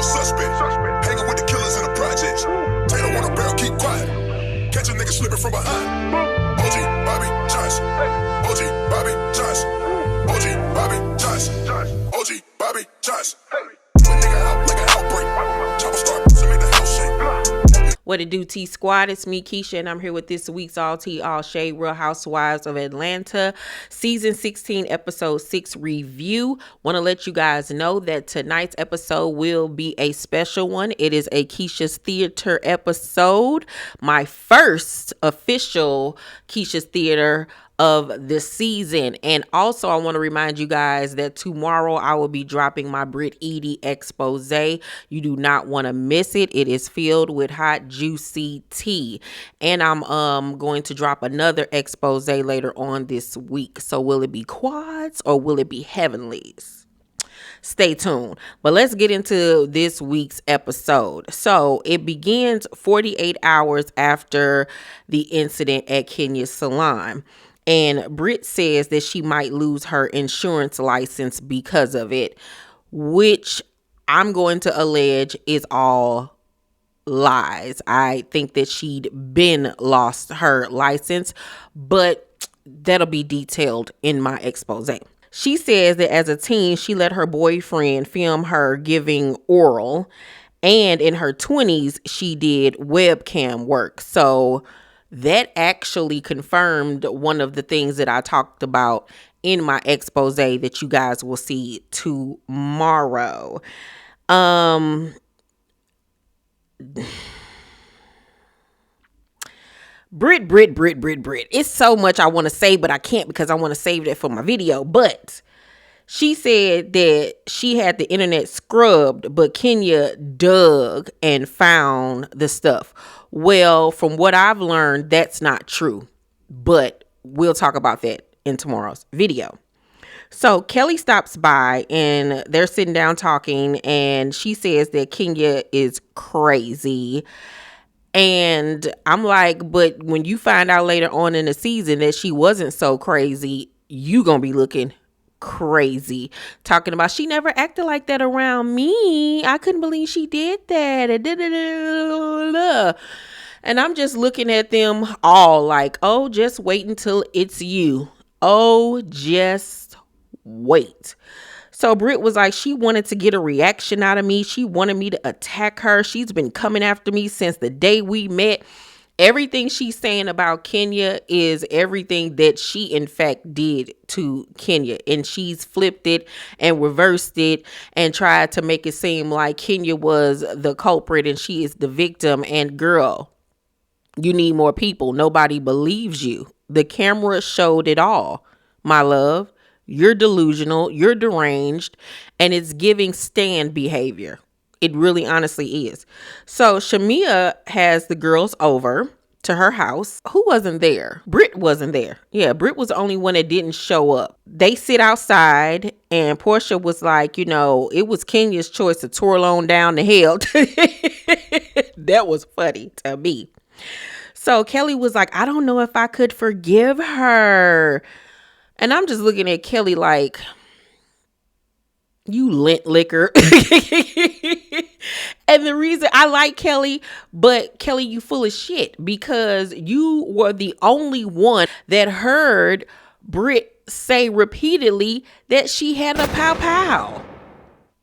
a suspect. Hanging with the killers in the projects. Taylor on a barrel, keep quiet. Catch a nigga slipping from behind. OG Bobby Johnson. OG Bobby Johnson. OG Bobby Johnson. OG Bobby Johnson. Put nigga out like an outbreak. Chopper start to make the house shake. What it do, T Squad? It's me, Keisha, and I'm here with this week's All Tea, All Shade Real Housewives of Atlanta Season 16, Episode 6 review. Want to let you guys know that tonight's episode will be a special one. It is a Keisha's Theater episode, my first official Keisha's Theater of the season. And also I want to remind you guys that tomorrow I will be dropping my Brit expose. You do not want to miss it. It is filled with hot juicy tea, and I'm going to drop another expose later on this week. So will it be quads or will it be heavenlies? Stay tuned. But let's get into this week's episode. So it begins 48 hours after the incident at Kenya's salon. And Brit says that she might lose her insurance license because of it, which I'm going to allege is all lies. I think that she'd been lost her license, but that'll be detailed in my expose. She says that as a teen, she let her boyfriend film her giving oral, and in her 20s, she did webcam work. So that actually confirmed one of the things that I talked about in my expose that you guys will see tomorrow. Brit. It's so much I want to say, but I can't because I want to save that for my video. But she said that she had the internet scrubbed, but Kenya dug and found the stuff. Well, from what I've learned, that's not true, but we'll talk about that in tomorrow's video. So Kelli stops by and they're sitting down talking, and she says that Kenya is crazy. And I'm like, but when you find out later on in the season that she wasn't so crazy, you gonna be looking crazy, talking about she never acted like that around me. I couldn't believe she did that. And I'm just looking at them all like, oh, just wait until it's you. Oh, just wait. So Brit was like, she wanted to get a reaction out of me. She wanted me to attack her. She's been coming after me since the day we met. Everything she's saying about Kenya is everything that she in fact did to Kenya, and she's flipped it and reversed it and tried to make it seem like Kenya was the culprit and she is the victim. And girl, you need more people. Nobody believes you. The camera showed it all, my love. You're delusional, you're deranged, and it's giving stand behavior. It really honestly is. So Shamia has the girls over to her house. Who wasn't there? Brit wasn't there. Yeah, Brit was the only one that didn't show up. They sit outside, and Porsha was like, you know, it was Kenya's choice to twirl on down the hill. That was funny to me. So Kelli was like, I don't know if I could forgive her. And I'm just looking at Kelli like, you lint liquor. And the reason I like Kelli, but Kelli, you full of shit, because you were the only one that heard Brit say repeatedly that she had a pow pow.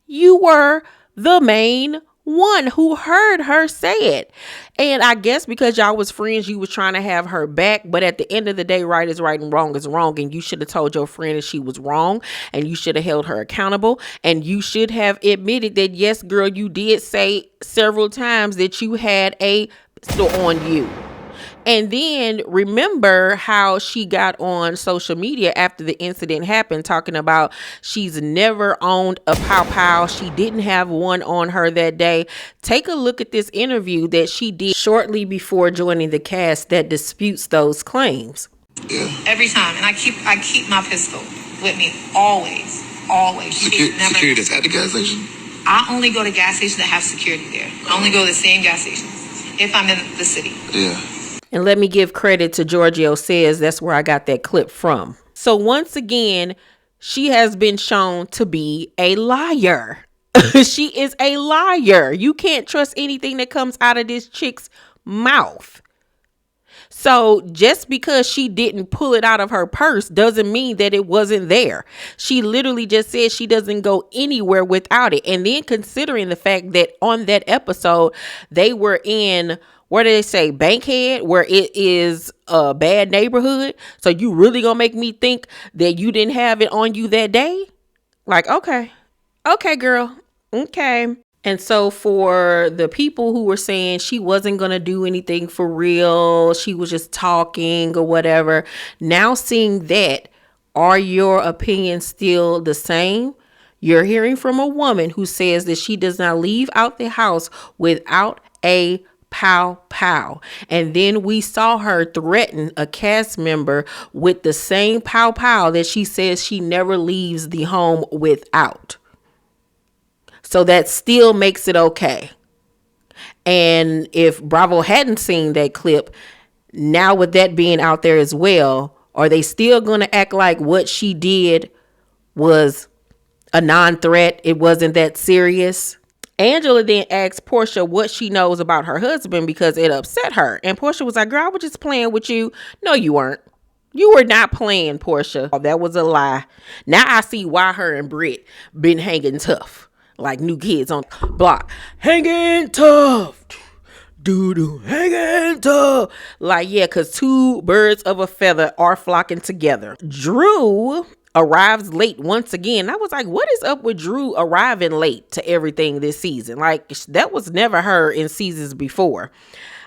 You were the main one who heard her say it. And I guess because y'all was friends, you was trying to have her back. But at the end of the day, right is right and wrong is wrong. And you should have told your friend that she was wrong. And you should have held her accountable. And you should have admitted that, yes, girl, you did say several times that you had a pistol on you. And then remember how she got on social media after the incident happened, talking about she's never owned a pow pow. She didn't have one on her that day. Take a look at this interview that she did shortly before joining the cast that disputes those claims. Yeah. Every time. And I keep my pistol with me always. Security that's at the gas station? I only go to gas stations that have security there. I only go to the same gas stations if I'm in the city. Yeah. And let me give credit to Giorgio Says. That's where I got that clip from. So once again, she has been shown to be a liar. She is a liar. You can't trust anything that comes out of this chick's mouth. So just because she didn't pull it out of her purse doesn't mean that it wasn't there. She literally just said she doesn't go anywhere without it. And then considering the fact that on that episode, they were in, what do they say, Bankhead, where it is a bad neighborhood. So you really gonna make me think that you didn't have it on you that day? Like, okay, girl, okay. And so for the people who were saying she wasn't going to do anything for real, she was just talking or whatever, now seeing that, are your opinions still the same? You're hearing from a woman who says that she does not leave out the house without a pow pow. And then we saw her threaten a cast member with the same pow pow that she says she never leaves the home without. So that still makes it okay. And if Bravo hadn't seen that clip, now with that being out there as well, are they still going to act like what she did was a non-threat? It wasn't that serious? Angela then asked Porsha what she knows about her husband because it upset her. And Porsha was like, girl, I was just playing with you. No, you weren't. You were not playing, Porsha. Oh, that was a lie. Now I see why her and Brit been hanging tough. Like new kids on block. Hanging tough. Doo-doo. Hanging tough. Like, yeah, because two birds of a feather are flocking together. Drew arrives late once again. I was like, what is up with Drew arriving late to everything this season? Like, that was never her in seasons before.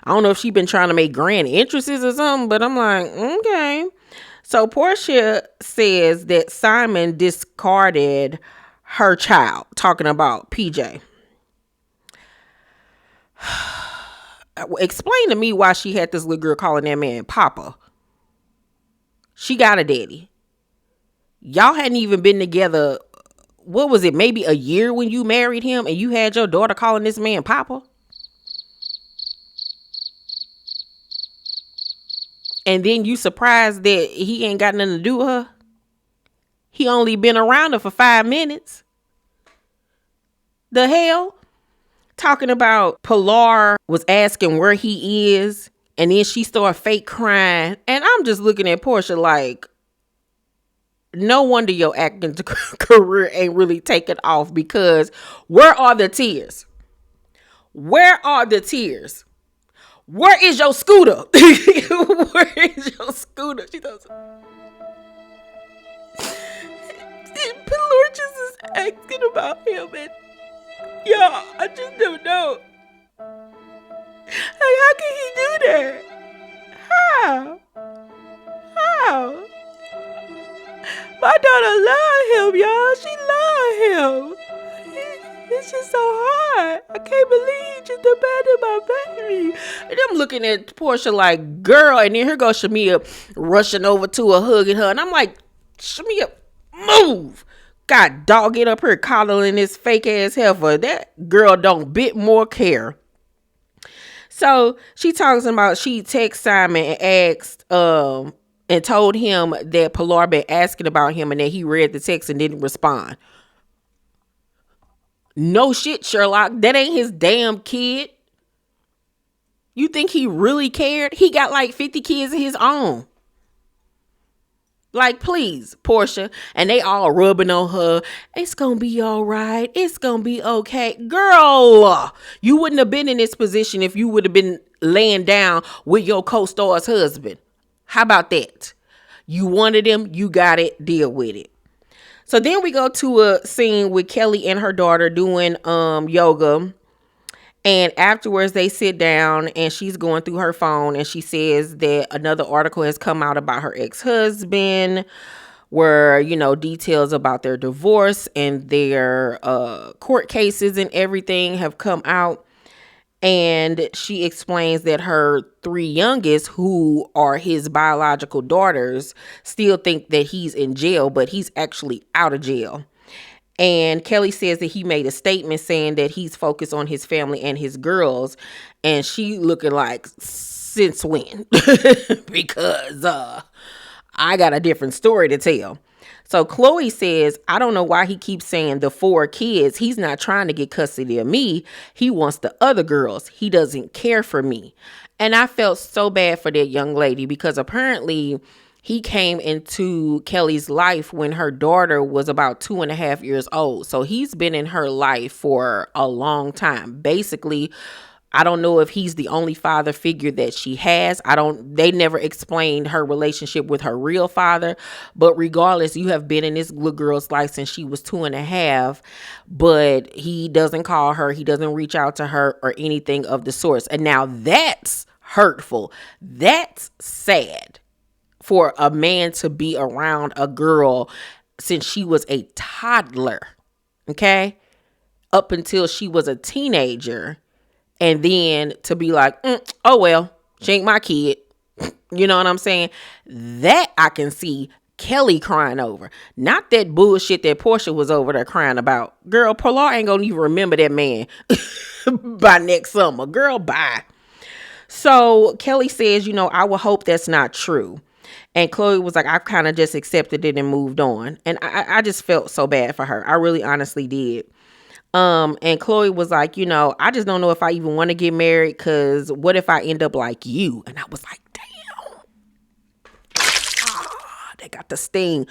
I don't know if she's been trying to make grand entrances or something, but I'm like, okay. So Porsha says that Simon discarded her child, talking about PJ. Explain to me why she had this little girl calling that man Papa. She got a daddy. Y'all hadn't even been together, what was it, maybe a year when you married him, and you had your daughter calling this man Papa? And then you surprised that he ain't got nothing to do with her? He only been around her for 5 minutes. The hell? Talking about Pilar was asking where he is, and then she started fake crying. And I'm just looking at Porsha like, no wonder your acting career ain't really taken off, because where are the tears? Where are the tears? Where is your scooter? Where is your scooter? She does. Pilar just is asking about him, and y'all, I just don't know. Like, how can he do that? How? My daughter love him, y'all. She love him. It's just so hard. I can't believe you just abandoned my baby. And I'm looking at Porsha like, girl. And then here goes Shamia rushing over to her, hugging her. And I'm like, Shamia, move. God, dog, get up here coddling this fake ass heifer. That girl don't bit more care. So she talks about, she texted Simon and asked, and told him that Pilar been asking about him and that he read the text and didn't respond. No shit, Sherlock. That ain't his damn kid. You think he really cared? He got like 50 kids of his own. Like, please, Porsha. And they all rubbing on her. It's gonna be all right. It's gonna be okay. Girl, you wouldn't have been in this position if you would have been laying down with your co-star's husband. How about that? You wanted him, you got it, deal with it. So then we go to a scene with Kelli and her daughter doing yoga. And afterwards they sit down and she's going through her phone and she says that another article has come out about her ex-husband, where, you know, details about their divorce and their court cases and everything have come out. And she explains that her 3 youngest, who are his biological daughters, still think that he's in jail, but he's actually out of jail. And Kelli says that he made a statement saying that he's focused on his family and his girls. And she looking like, since when? Because I got a different story to tell. So Chloe says, I don't know why he keeps saying the 4 kids. He's not trying to get custody of me. He wants the other girls. He doesn't care for me. And I felt so bad for that young lady because apparently he came into Kelli's life when her daughter was about 2.5 years old. So he's been in her life for a long time. Basically, I don't know if he's the only father figure that she has. They never explained her relationship with her real father. But regardless, you have been in this little girl's life since she was 2.5, but he doesn't call her. He doesn't reach out to her or anything of the sorts. And now that's hurtful. That's sad for a man to be around a girl since she was a toddler. Okay. Up until she was a teenager. And then to be like, oh, well, she ain't my kid. You know what I'm saying? That I can see Kelli crying over. Not that bullshit that Porsha was over there crying about. Girl, Pilar ain't gonna even remember that man by next summer. Girl, bye. So Kelli says, I will hope that's not true. And Chloe was like, I've kind of just accepted it and moved on. And I just felt so bad for her. I really honestly did. And Chloe was like, I just don't know if I even want to get married because what if I end up like you? And I was like, damn, they got the sting.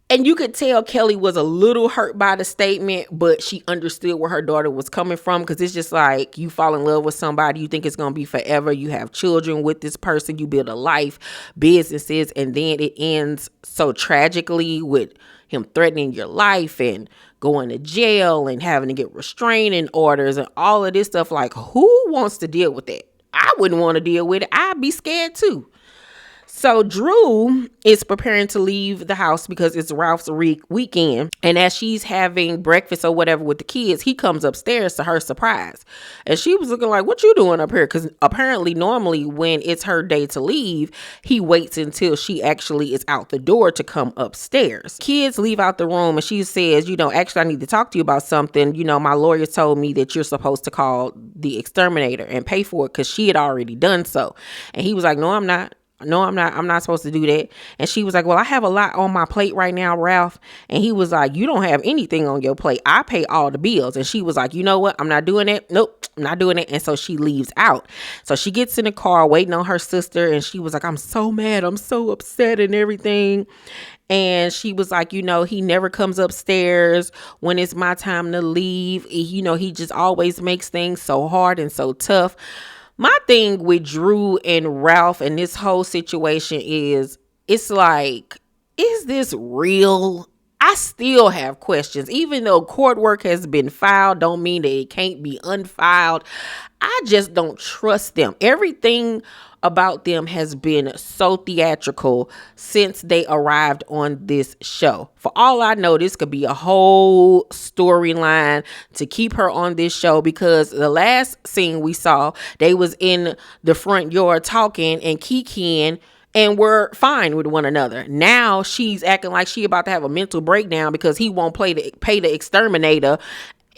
And you could tell Kelli was a little hurt by the statement, but she understood where her daughter was coming from because it's just like you fall in love with somebody, you think it's going to be forever. You have children with this person, you build a life, businesses, and then it ends so tragically with him threatening your life and going to jail and having to get restraining orders and all of this stuff. Like, who wants to deal with that? I wouldn't want to deal with it. I'd be scared too. So Drew is preparing to leave the house because it's Ralph's weekend. And as she's having breakfast or whatever with the kids, he comes upstairs to her surprise. And she was looking like, what you doing up here? Because apparently normally when it's her day to leave, he waits until she actually is out the door to come upstairs. Kids leave out the room and she says, actually I need to talk to you about something. My lawyer told me that you're supposed to call the exterminator and pay for it because she had already done so. And he was like, no, I'm not. No, I'm not. I'm not supposed to do that. And she was like, well, I have a lot on my plate right now, Ralph. And he was like, you don't have anything on your plate. I pay all the bills. And she was like, you know what? I'm not doing it. Nope, I'm not doing it. And so she leaves out. So she gets in the car waiting on her sister. And she was like, I'm so mad. I'm so upset and everything. And she was like, he never comes upstairs when it's my time to leave. He just always makes things so hard and so tough. My thing with Drew and Ralph and this whole situation is, it's like, is this real? I still have questions. Even though court work has been filed, don't mean that it can't be unfiled. I just don't trust them. Everything about them has been so theatrical since they arrived on this show. For all I know, this could be a whole storyline to keep her on this show because the last scene we saw, they was in the front yard talking and kikiing and we're fine with one another. Now she's acting like she about to have a mental breakdown because he won't pay the exterminator.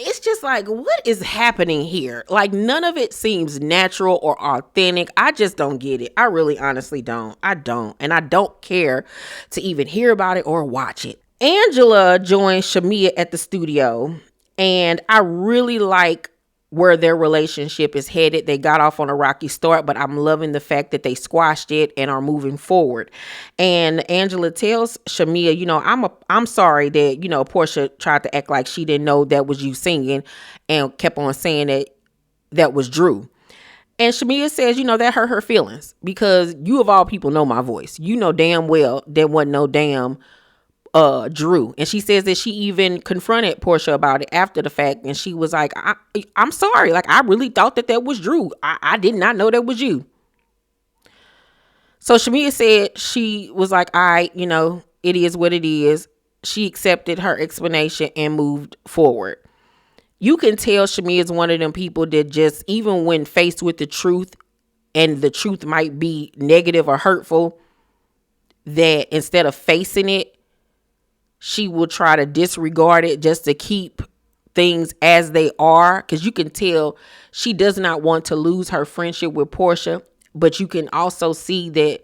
It's just like, what is happening here? Like, none of it seems natural or authentic. I just don't get it. I really honestly don't. I don't. And I don't care to even hear about it or watch it. Angela joined Shamia at the studio, and I really like where their relationship is headed. They got off on a rocky start, but I'm loving the fact that they squashed it and are moving forward. And Angela tells Shamia, I'm sorry that, Porsha tried to act like she didn't know that was you singing and kept on saying that was Drew. And Shamia says, that hurt her feelings because you of all people know my voice. You know damn well there wasn't no damn Drew. And she says that she even confronted Porsha about it after the fact, and she was like, I'm sorry, like I really thought that was Drew. I did not know that was you. So Shamia said she was like, it is what it is. She accepted her explanation and moved forward. You can tell Shamia is one of them people that just, even when faced with the truth, and the truth might be negative or hurtful, that instead of facing it, she will try to disregard it just to keep things as they are. Because you can tell she does not want to lose her friendship with Porsha. But you can also see that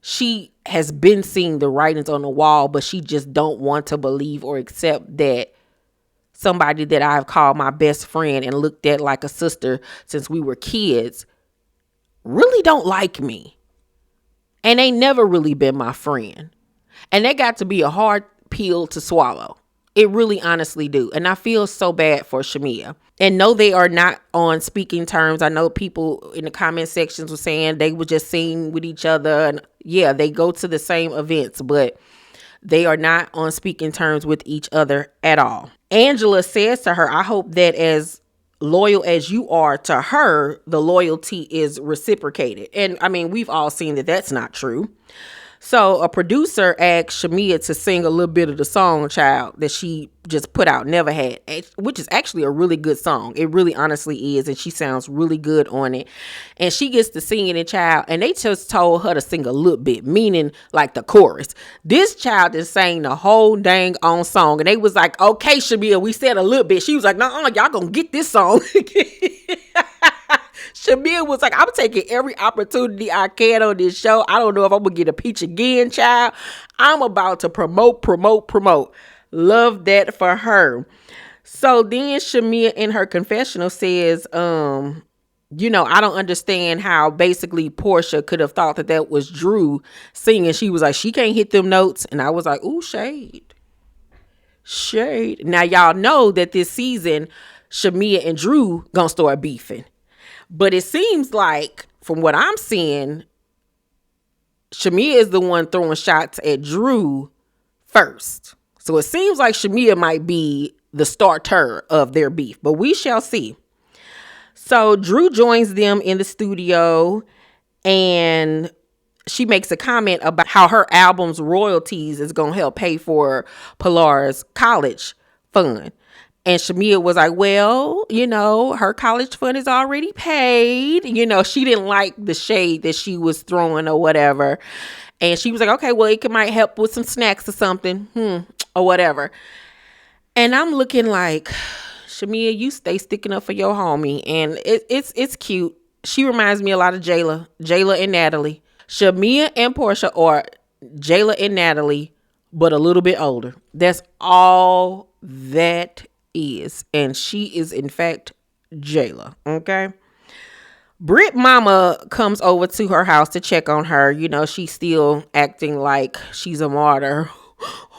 she has been seeing the writings on the wall, but she just don't want to believe or accept that somebody that I've called my best friend and looked at like a sister since we were kids really don't like me. And they never really been my friend. And that got to be a hard pill to swallow. It really honestly do. And I feel so bad for Shamia. And no, they are not on speaking terms. I know people in the comment sections were saying they were just seen with each other. And yeah, they go to the same events, but they are not on speaking terms with each other at all. Angela says to her, I hope that as loyal as you are to her, the loyalty is reciprocated. And I mean, we've all seen that that's not true. So a producer asked Shamia to sing a little bit of the song, child, that she just put out, Never Had, which is actually a really good song. It really honestly is. And she sounds really good on it. And she gets to sing it, child. And they just told her to sing a little bit, meaning like the chorus. This child is saying the whole dang on song. And they was like, okay, Shamia, we said a little bit. She was like, no, y'all gonna get this song. Shamia was like, I'm taking every opportunity I can on this show. I don't know if I'm going to get a peach again, child. I'm about to promote. Love that for her. So then Shamia in her confessional says, I don't understand how basically Porsha could have thought that was Drew singing. She was like, she can't hit them notes. And I was like, ooh, shade. Now, y'all know that this season, Shamia and Drew gonna start beefing. But it seems like, from what I'm seeing, Shamia is the one throwing shots at Drew first. So it seems like Shamia might be the starter of their beef, but we shall see. So Drew joins them in the studio and she makes a comment about how her album's royalties is going to help pay for Pilar's college fund. And Shamia was like, well, her college fund is already paid. She didn't like the shade that she was throwing or whatever. And she was like, okay, well, it might help with some snacks or something, or whatever. And I'm looking like, Shamia, you stay sticking up for your homie. And it's cute. She reminds me a lot of Jayla and Natalie. Shamia and Porsha are Jayla and Natalie, but a little bit older. That's all that is. And she is, in fact, Jayla. Okay. Brit mama comes over to her house to check on her. She's still acting like she's a martyr.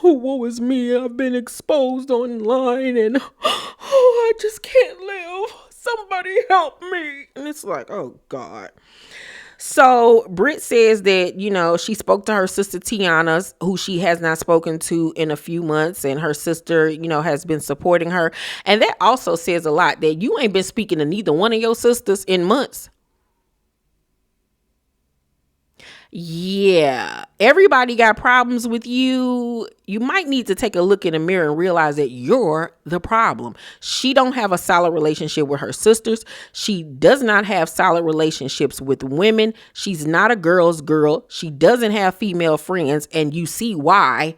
Oh, woe is me. I've been exposed online and I just can't live. Somebody help me. And it's like, oh God. So Brit says that, she spoke to her sister Tiana, who she has not spoken to in a few months. And her sister, has been supporting her. And that also says a lot that you ain't been speaking to neither one of your sisters in months. Yeah, everybody got problems with you. You might need to take a look in the mirror and realize that you're the problem. She don't have a solid relationship with her sisters. She does not have solid relationships with women. She's not a girl's girl. She doesn't have female friends. And you see why.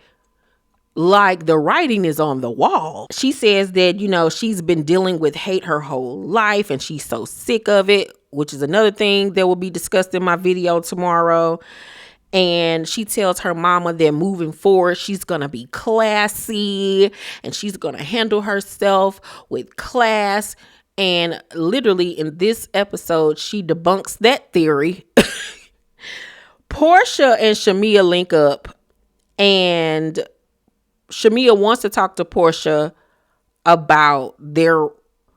Like, the writing is on the wall. She says that, she's been dealing with hate her whole life and she's so sick of it, which is another thing that will be discussed in my video tomorrow. And she tells her mama that moving forward, she's going to be classy and she's going to handle herself with class. And literally in this episode, she debunks that theory. Porsha and Shamia link up and Shamia wants to talk to Porsha about their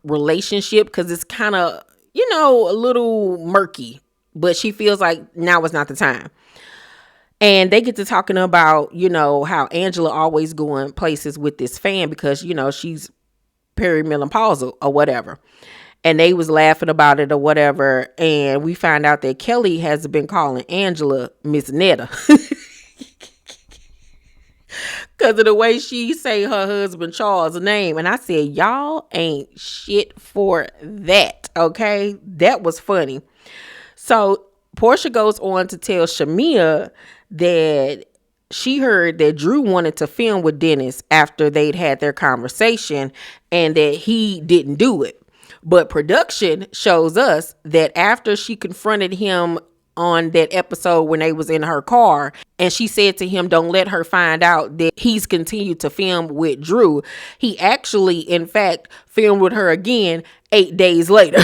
relationship because it's kind of, a little murky, but she feels like now is not the time. And they get to talking about, how Angela always going places with this fan because, she's perimenopausal or whatever. And they was laughing about it or whatever. And we find out that Kelli has been calling Angela Miss Netta. Because of the way she say her husband Charles' name. And I said, y'all ain't shit for that. Okay. That was funny. So Porsha goes on to tell Shamia that she heard that Drew wanted to film with Dennis after they'd had their conversation and that he didn't do it. But production shows us that after she confronted him on that episode when they was in her car, and she said to him, don't let her find out that he's continued to film with Drew. He actually, in fact, filmed with her again 8 days later.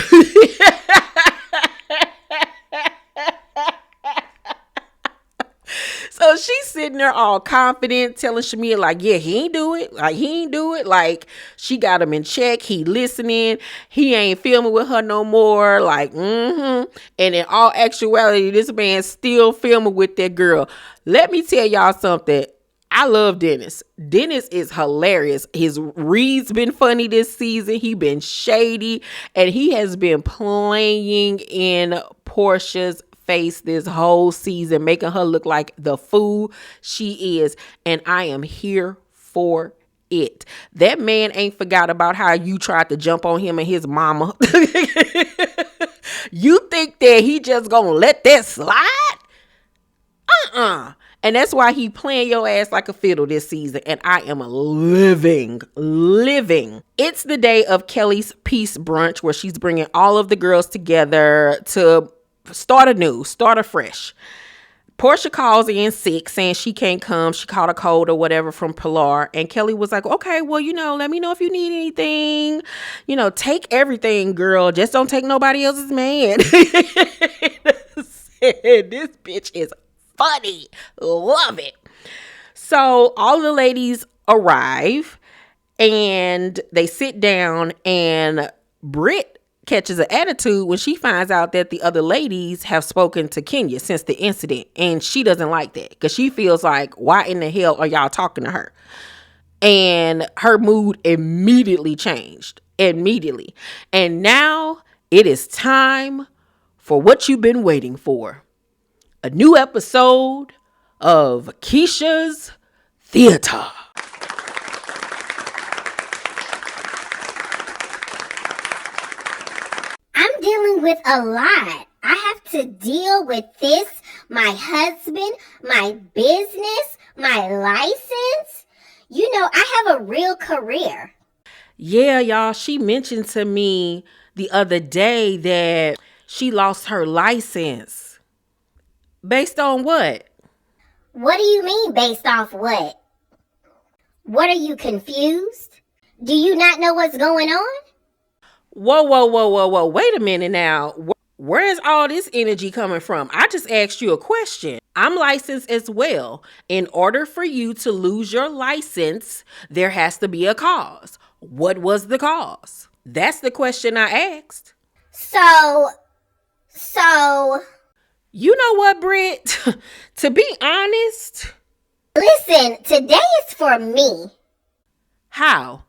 So she's sitting there all confident, telling Shamia, like, yeah, he ain't do it. Like, he ain't do it. Like, she got him in check. He listening. He ain't filming with her no more. Like, And in all actuality, this man's still filming with that girl. Let me tell y'all something. I love Dennis. Dennis is hilarious. His read's been funny this season. He been shady. And he has been playing in Porsha's face this whole season, making her look like the fool she is. And I am here for it. That man ain't forgot about how you tried to jump on him and his mama. You think that he just gonna let that slide? And that's why he playing your ass like a fiddle this season. And I am living. It's the day of Kelli's peace brunch, where she's bringing all of the girls together to start afresh. Porsha calls in sick, saying she can't come. She caught a cold or whatever from Pilar. And Kelli was like, okay, well, let me know if you need anything. Take everything, girl. Just don't take nobody else's man. This bitch is funny. Love it. So all the ladies arrive and they sit down, and Brit catches an attitude when she finds out that the other ladies have spoken to Kenya since the incident, and she doesn't like that because she feels like, why in the hell are y'all talking to her? And her mood immediately changed. And now it is time for what you've been waiting for. A new episode of KEISHA'S Theater. I'm dealing with a lot. I have to deal with this, my husband, my business, my license. I have a real career. Yeah, y'all, she mentioned to me the other day that she lost her license. Based on what? What do you mean based off what? What, are you confused? Do you not know what's going on? Whoa. Wait a minute now. Where is all this energy coming from? I just asked you a question. I'm licensed as well. In order for you to lose your license, there has to be a cause. What was the cause? That's the question I asked. So... You know what, Brit? To be honest... Listen, today is for me. How?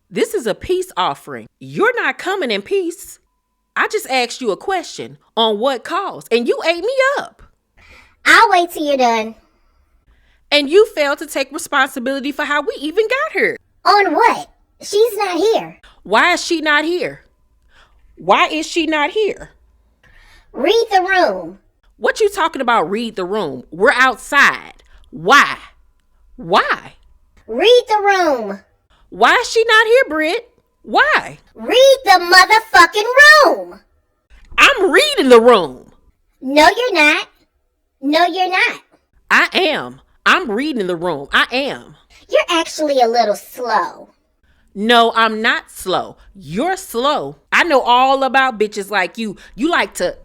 This is a peace offering. You're not coming in peace. I just asked you a question on what cause, and you ate me up. I'll wait till you're done. And you failed to take responsibility for how we even got here. On what? She's not here. Why is she not here? Why is she not here? Read the room. What you talking about, read the room? We're outside. Why? Read the room. Why is she not here, Brit? Why? Read the motherfucking room. I'm reading the room. No, you're not. I am. I'm reading the room. I am. You're actually a little slow. No, I'm not slow. You're slow. I know all about bitches like you. You like to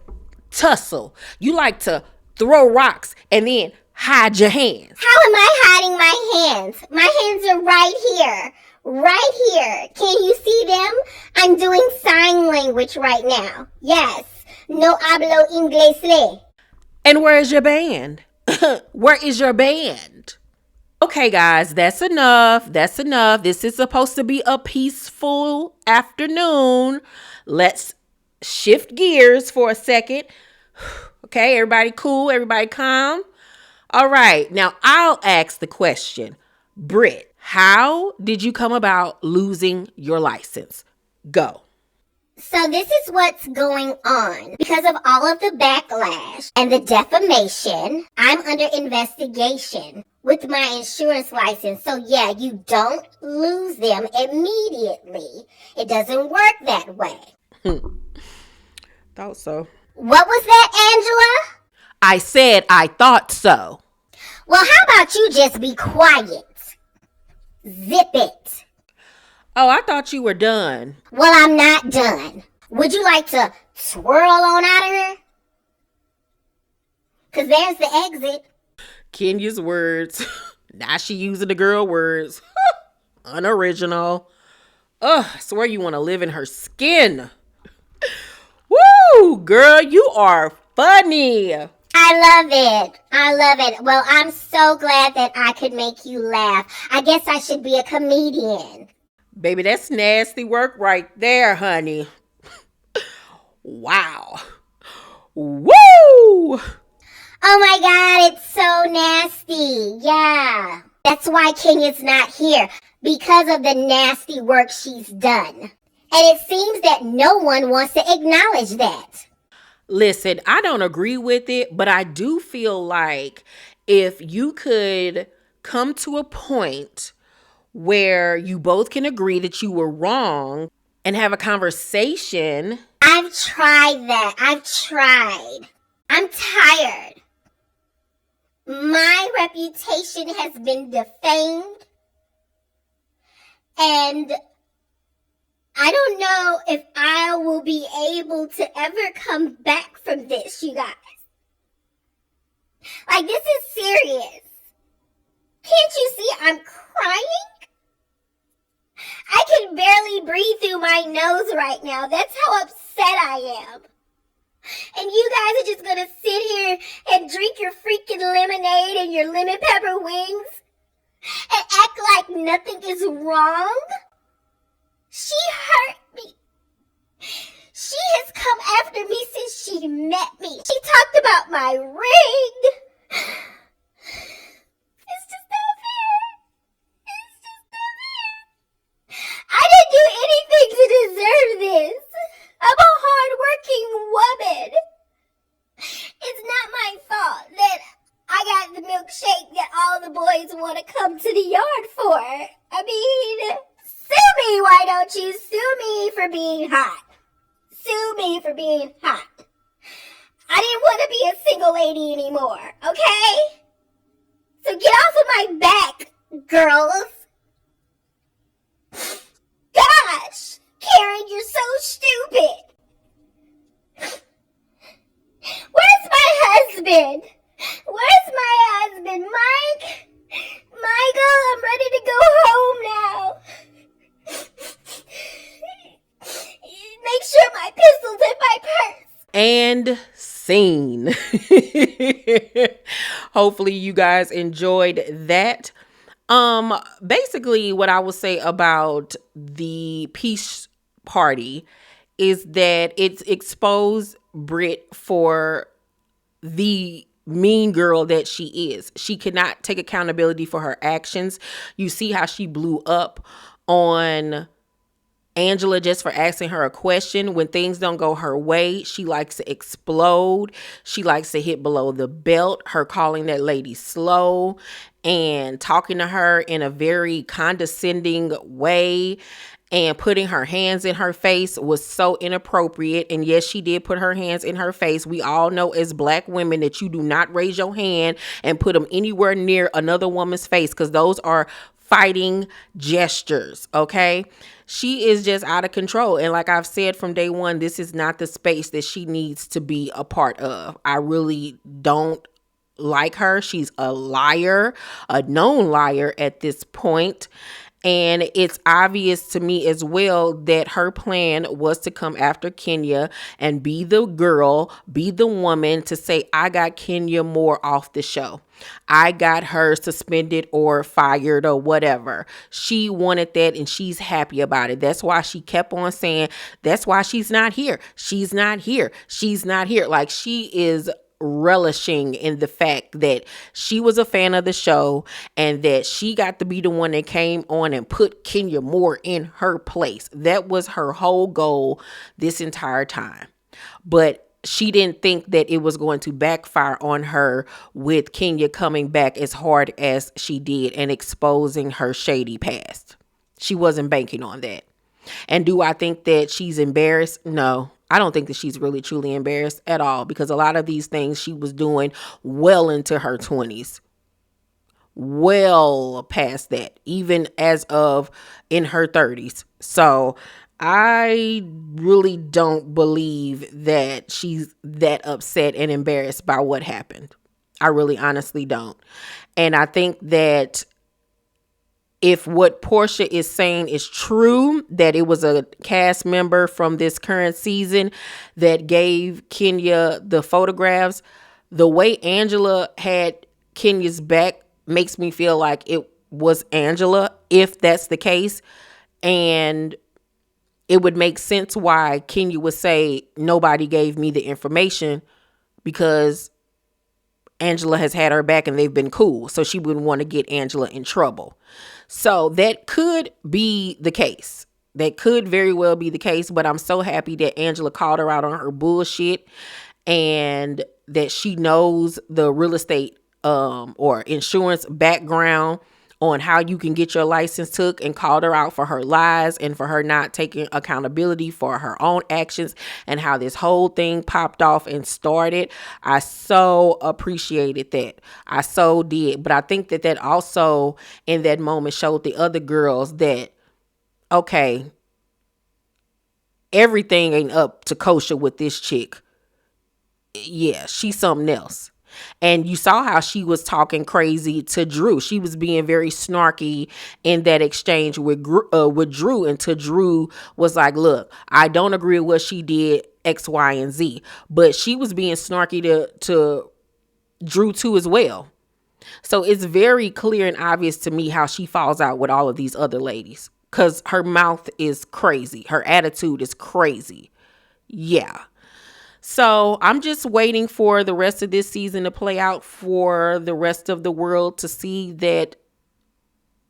tussle. You like to throw rocks and then hide your hands. How am I hiding my hands? My hands are right here. Right here. Can you see them? I'm doing sign language right now. Yes. No hablo inglés. And where is your band? Where is your band? Okay, guys, that's enough. This is supposed to be a peaceful afternoon. Let's shift gears for a second. Okay, everybody cool? Everybody calm? All right, now I'll ask the question. Brit, how did you come about losing your license? Go. So this is what's going on. Because of all of the backlash and the defamation, I'm under investigation with my insurance license. So yeah, you don't lose them immediately. It doesn't work that way. Thought so. What was that, Angela? I said I thought so. Well, how about you just be quiet? Zip it. Oh, I thought you were done. Well, I'm not done. Would you like to swirl on out of here? Because there's the exit. Kenya's words. Now she using the girl words. Unoriginal. Ugh, I swear you want to live in her skin. Woo, girl, you are funny. I love it. I love it. Well, I'm so glad that I could make you laugh. I guess I should be a comedian. Baby, that's nasty work right there, honey. Wow. Woo! Oh my God, it's so nasty. Yeah. That's why Kenya's not here. Because of the nasty work she's done. And it seems that no one wants to acknowledge that. Listen, I don't agree with it, but I do feel like if you could come to a point where you both can agree that you were wrong and have a conversation. I've tried that. I've tried. I'm tired. My reputation has been defamed. And I don't know if I will be able to ever come back from this, you guys. Like, this is serious. Can't you see I'm crying? I can barely breathe through my nose right now. That's how upset I am. And you guys are just gonna sit here and drink your freaking lemonade and your lemon pepper wings and act like nothing is wrong? She hurt me. She has come after me since she met me. She talked about my ring. It's just not fair. It's just not fair. I didn't do anything to deserve this. I'm a hard-working woman. It's not my fault that I got the milkshake that all the boys want to come to the yard for. I mean, sue me, why don't you? Sue me for being hot. Sue me for being hot. I didn't want to be a single lady anymore, okay? So get off of my back, girls. Gosh, Karen, you're so stupid. Where's my husband? Where's my husband? Mike? Michael, I'm ready to go home now. Make sure my pistol's in my purse. And scene. Hopefully you guys enjoyed that. Basically what I will say about the peace party is that it's exposed Brit for the mean girl that she is. She cannot take accountability for her actions. You see how she blew up on Angela just for asking her a question. When things don't go her way, she likes to explode. She likes to hit below the belt. Her calling that lady slow and talking to her in a very condescending way and putting her hands in her face was so inappropriate. And yes, she did put her hands in her face. We all know as Black women that you do not raise your hand and put them anywhere near another woman's face, because those are fighting gestures, okay? She is just out of control. And like I've said from day one, this is not the space that she needs to be a part of. I really don't like her. She's a liar, a known liar at this point. And it's obvious to me as well that her plan was to come after Kenya and be the girl, be the woman to say, I got Kenya Moore off the show. I got her suspended or fired or whatever. She wanted that and she's happy about it. That's why she kept on saying, that's why she's not here. She's not here. She's not here. Like, she is relishing in the fact that she was a fan of the show and that she got to be the one that came on and put Kenya Moore in her place. That was her whole goal this entire time. But she didn't think that it was going to backfire on her with Kenya coming back as hard as she did and exposing her shady past. She wasn't banking on that. And do I think that she's embarrassed? No, I don't think that she's really truly embarrassed at all, because a lot of these things she was doing well into her 20s, well past that, even as of in her 30s. So I really don't believe that she's that upset and embarrassed by what happened. I really honestly don't. And I think that if what Porsha is saying is true, that it was a cast member from this current season that gave Kenya the photographs, the way Angela had Kenya's back makes me feel like it was Angela, if that's the case. And it would make sense why Kenya would say nobody gave me the information, because Angela has had her back and they've been cool. So she wouldn't want to get Angela in trouble. So that could be the case. That could very well be the case. But I'm so happy that Angela called her out on her bullshit, and that she knows the real estate or insurance background on how you can get your license took, and called her out for her lies and for her not taking accountability for her own actions and how this whole thing popped off and started. I so appreciated that. I so did. But I think that that also in that moment showed the other girls that, okay, everything ain't up to kosher with this chick. Yeah, she's something else. And you saw how she was talking crazy to Drew. She was being very snarky in that exchange with Drew, until Drew was like, look, I don't agree with what she did, X, Y, and Z. But she was being snarky to Drew too as well. So it's very clear and obvious to me how she falls out with all of these other ladies, because her mouth is crazy. Her attitude is crazy. Yeah. So I'm just waiting for the rest of this season to play out for the rest of the world to see that,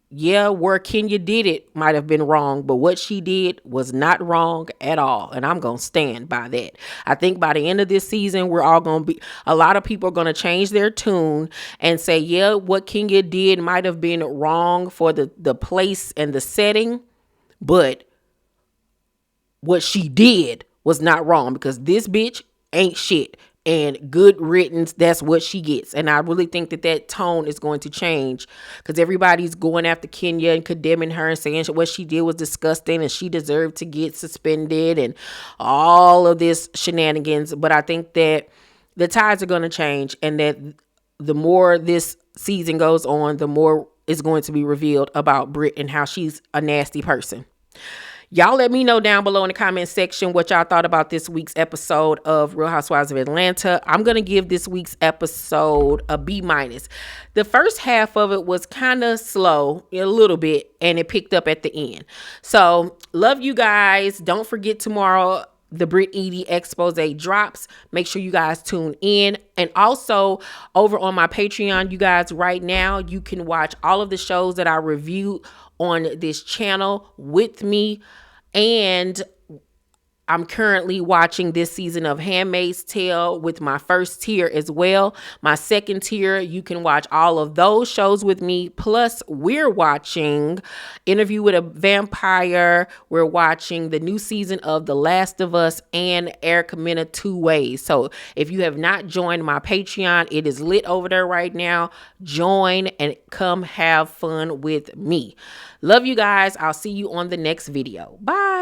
yeah, where Kenya did it might have been wrong, but what she did was not wrong at all. And I'm going to stand by that. I think by the end of this season, a lot of people are going to change their tune and say, yeah, what Kenya did might have been wrong for the place and the setting, but what she did was not wrong, because this bitch ain't shit, and good riddance, that's what she gets. And I really think that that tone is going to change, because everybody's going after Kenya and condemning her and saying what she did was disgusting and she deserved to get suspended and all of this shenanigans. But I think that the tides are going to change, and that the more this season goes on, the more is going to be revealed about Brit and how she's a nasty person. Y'all let me know down below in the comment section what y'all thought about this week's episode of Real Housewives of Atlanta. I'm going to give this week's episode a B-. The first half of it was kind of slow, a little bit, and it picked up at the end. So, love you guys. Don't forget tomorrow, the Brit expose drops. Make sure you guys tune in. And also over on my Patreon, you guys, right now, you can watch all of the shows that I review on this channel with me. And I'm currently watching this season of Handmaid's Tale with my first tier as well. My second tier, you can watch all of those shows with me. Plus, we're watching Interview with a Vampire. We're watching the new season of The Last of Us and Erica Mena 2 Ways. So if you have not joined my Patreon, it is lit over there right now. Join and come have fun with me. Love you guys. I'll see you on the next video. Bye.